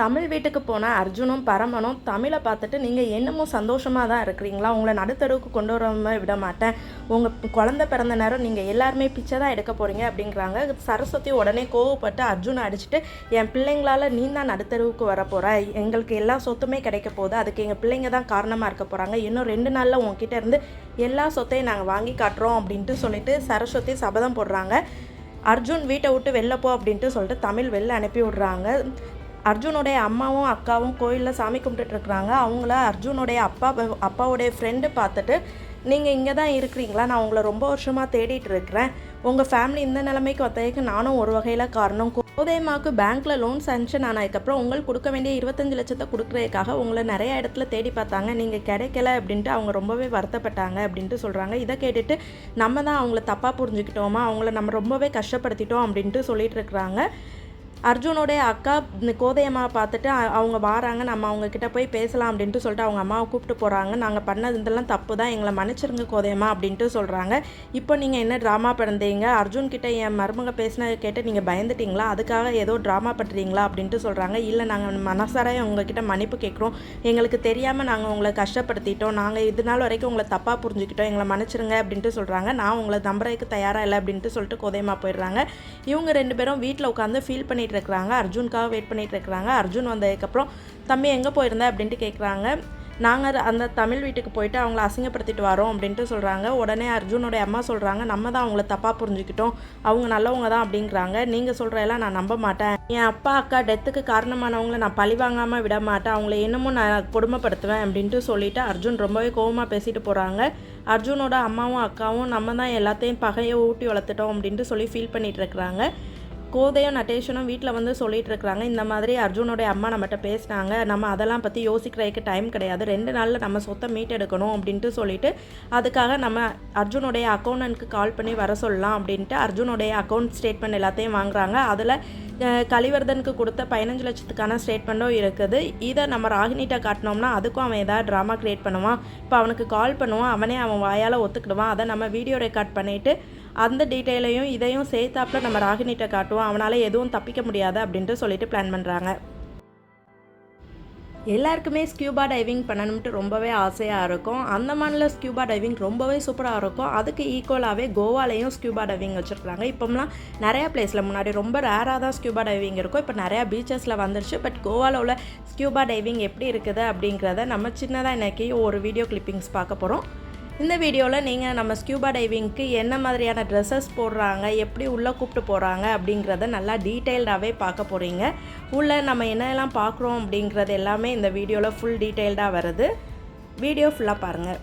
தமிழ் வீட்டுக்கு போன அர்ஜுனும் பரமனும் தமிழை பார்த்துட்டு நீங்கள் என்னமோ சந்தோஷமாக தான் இருக்கிறீங்களா, உங்களை நடுத்தருவுக்கு கொண்டு வராமல் விட மாட்டேன், உங்கள் குழந்தை பிறந்த நேரம் நீங்கள் எல்லாருமே பிச்சை தான் எடுக்க போகிறீங்க அப்படிங்கிறாங்க. சரஸ்வதி உடனே கோவப்பட்டு அர்ஜுனை அடிச்சுட்டு, என் பிள்ளைங்களால் நீ தான் நடுத்தருவுக்கு வர போகிற, எங்களுக்கு எல்லா சொத்துமே கிடைக்க போகுது, அதுக்கு எங்கள் பிள்ளைங்க தான் காரணமாக இருக்க போகிறாங்க, இன்னும் 2 நாளில் உங்ககிட்ட இருந்து எல்லா சொத்தையும் நாங்கள் வாங்கி காட்டுறோம் அப்படின்ட்டு சொல்லிட்டு சரஸ்வதி சபதம் போடுறாங்க. அர்ஜுன் வீட்டை விட்டு வெளில போ அப்படின்ட்டு சொல்லிட்டு தமிழ் வெளில அனுப்பி விடுறாங்க. அர்ஜுனுடைய அம்மாவும் அக்காவும் கோயிலில் சாமி கும்பிட்டுருக்குறாங்க. அவங்கள அர்ஜுனுடைய அப்பாவுடைய ஃப்ரெண்டு பார்த்துட்டு, நீங்கள் இங்கே தான் இருக்கிறீங்களா, நான் உங்களை ரொம்ப வருஷமாக தேடிட்டு இருக்கிறேன், உங்கள் ஃபேமிலி இந்த நிலைமைக்கு வந்ததுக்கு நானும் ஒரு வகையில் காரணம், கோதைமாவுக்கு பேங்க்கில் லோன் சாங்ஷன் ஆனதுக்கப்புறம் உங்களுக்கு கொடுக்க வேண்டிய 25 லட்சத்தை கொடுக்குறதுக்காக உங்களை நிறைய இடத்துல தேடி பார்த்தாங்க, நீங்கள் கிடைக்கல அப்படின்ட்டு அவங்க ரொம்பவே வருத்தப்பட்டாங்க அப்படின்ட்டு சொல்கிறாங்க. இதை கேட்டுட்டு நம்ம தான் அவங்கள தப்பாக புரிஞ்சுக்கிட்டோமா, அவங்கள நம்ம ரொம்பவே கஷ்டப்படுத்திட்டோம் அப்படின்ட்டு சொல்லிட்டு இருக்கிறாங்க. அர்ஜுனோடைய அக்கா கோதையம்மாவை பார்த்துட்டு அவங்க வாராங்க, நம்ம அவங்கக்கிட்ட போய் பேசலாம் அப்படின்ட்டு சொல்லிட்டு அவங்க அம்மாவை கூப்பிட்டு போகிறாங்க. நாங்கள் பண்ணது இதெல்லாம் தப்பு தான், எங்களை மன்னிச்சிருங்க கோதையம்மா அப்படின்ட்டு சொல்கிறாங்க. இப்போ நீங்கள் என்ன ட்ராமா பண்ணுறீங்க, அர்ஜுன்கிட்ட என் மருமக பேசினதை கேட்டு நீங்கள் பயந்துட்டிங்களா, அதுக்காக ஏதோ ட்ராமா பண்ணுறீங்களா அப்படின்ட்டு சொல்கிறாங்க. இல்லை, நாங்கள் மனசார உங்ககிட்ட மன்னிப்பு கேட்குறோம், எங்களுக்கு தெரியாமல் நாங்கள் உங்களை கஷ்டப்படுத்திட்டோம், நாங்கள் இது நாள் வரைக்கும் உங்களை தப்பாக புரிஞ்சுக்கிட்டோம், எங்களை மன்னிச்சிருங்க அப்படின்ட்டு சொல்கிறாங்க. நான் உங்களை நம்புறதுக்கு தயாராக இல்லை அப்படின்ட்டு சொல்லிட்டு கோதையம்மா போயிடுறாங்க. இவங்க 2 பேரும் வீட்டில் உட்காந்து ஃபீல் பண்ணிட்டு இருக்கிறாங்க. அர்ஜுனுக்காக வெயிட் பண்ணிட்டு இருக்கிறாங்க. அர்ஜுன் வந்ததுக்கப்புறம் தம்பி எங்கே போயிருந்த அப்படின்ட்டு கேட்குறாங்க. நாங்கள் அந்த தமிழ் வீட்டுக்கு போயிட்டு அவங்கள அசிங்கப்படுத்திட்டு வரோம் அப்படின்ட்டு சொல்கிறாங்க. உடனே அர்ஜுனோடைய அம்மா சொல்கிறாங்க, நம்ம தான் அவங்கள தப்பாக புரிஞ்சுக்கிட்டோம், அவங்க நல்லவங்க தான் அப்படிங்கிறாங்க, நீங்கள் சொல்கிறதெல்லாம் நான் நம்ப மாட்டேன், என் அப்பா அக்கா டெத்துக்கு காரணமானவங்கள நான் பழி வாங்காமல் விட மாட்டேன், அவங்கள இன்னமும் நான் கொடுமைப்படுத்துவேன் அப்படின்ட்டு சொல்லிவிட்டு அர்ஜுன் ரொம்பவே கோவமாக பேசிட்டு போகிறாங்க. அர்ஜுனோட அம்மாவும் அக்காவும் நம்ம தான் எல்லாத்தையும் பகையை ஊட்டி வளர்த்துட்டோம் அப்படின்ட்டு சொல்லி ஃபீல் பண்ணிகிட்டு இருக்கிறாங்க. கோதையும் நட்டேஷனும் வீட்டில் வந்து சொல்லிட்டு இருக்கிறாங்க, இந்த மாதிரி அர்ஜுனோடைய அம்மா நம்மகிட்ட பேசினாங்க, நம்ம அதெல்லாம் பற்றி யோசிக்கிறதுக்கு டைம் கிடையாது, 2 நாளில் நம்ம சொத்தை மீட்டெடுக்கணும் அப்படின்ட்டு சொல்லிட்டு அதுக்காக நம்ம அர்ஜுனோடைய அக்கௌண்டன்ட்க்கு கால் பண்ணி வர சொல்லலாம் அப்படின்ட்டு அர்ஜுனோடைய அக்கௌண்ட் ஸ்டேட்மெண்ட் எல்லாத்தையும் வாங்குறாங்க. அதில் கலிவர்தனுக்கு கொடுத்த 15 லட்சத்துக்கான ஸ்டேட்மெண்ட்டும் இருக்குது. இதை நம்ம ராகினிகிட்ட காட்டினோம்னா அதுக்கும் அவன் ஏதாவது ட்ராமா க்ரியேட் பண்ணுவான். இப்போ அவனுக்கு கால் பண்ணுவான், அவனே அவன் வாயால் ஒத்துக்கிடுவான். அதை நம்ம வீடியோ ரெக்கார்ட் பண்ணிவிட்டு அந்த டீட்டெயிலையும் இதையும் சேர்த்தாப்புல நம்ம ராகினிகிட்ட காட்டுவோம், அவனால் எதுவும் தப்பிக்க முடியாது அப்படின்ட்டு சொல்லிட்டு பிளான் பண்ணுறாங்க. எல்லாருக்குமே ஸ்கியூபா டைவிங் பண்ணணும்ட்டு ரொம்பவே ஆசையாக இருக்கும். அந்தமானில் ஸ்கியூபா டைவிங் ரொம்பவே சூப்பராக இருக்கும். அதுக்கு ஈக்குவலாகவே கோவாலையும் ஸ்கியூபா டைவிங் வச்சுருக்காங்க. இப்போம்லாம் நிறையா பிளேஸில், முன்னாடி ரொம்ப ரேராக தான் ஸ்கியூபா டைவிங் இருக்கும், இப்போ நிறையா பீச்சஸில் வந்துருச்சு. பட் கோவாவில் உள்ள ஸ்கியூபா டைவிங் எப்படி இருக்குது அப்படிங்கிறத நம்ம சின்னதாக இன்றைக்கி ஒரு வீடியோ கிளிப்பிங்ஸ் பார்க்க போகிறோம். இந்த வீடியோவில் நீங்கள் நம்ம ஸ்கியூபா டைவிங்க்கு என்ன மாதிரியான ட்ரெஸ்ஸஸ் போடுறாங்க, எப்படி உள்ளே கூப்பிட்டு போகிறாங்க அப்படிங்கிறத நல்லா டீட்டெயில்டாகவே பார்க்க போகிறீங்க. உள்ளே நம்ம என்னெல்லாம் பார்க்குறோம் அப்படிங்கிறது எல்லாமே இந்த வீடியோவில் ஃபுல் டீட்டெயில்டாக வருது. வீடியோ ஃபுல்லாக பாருங்கள்.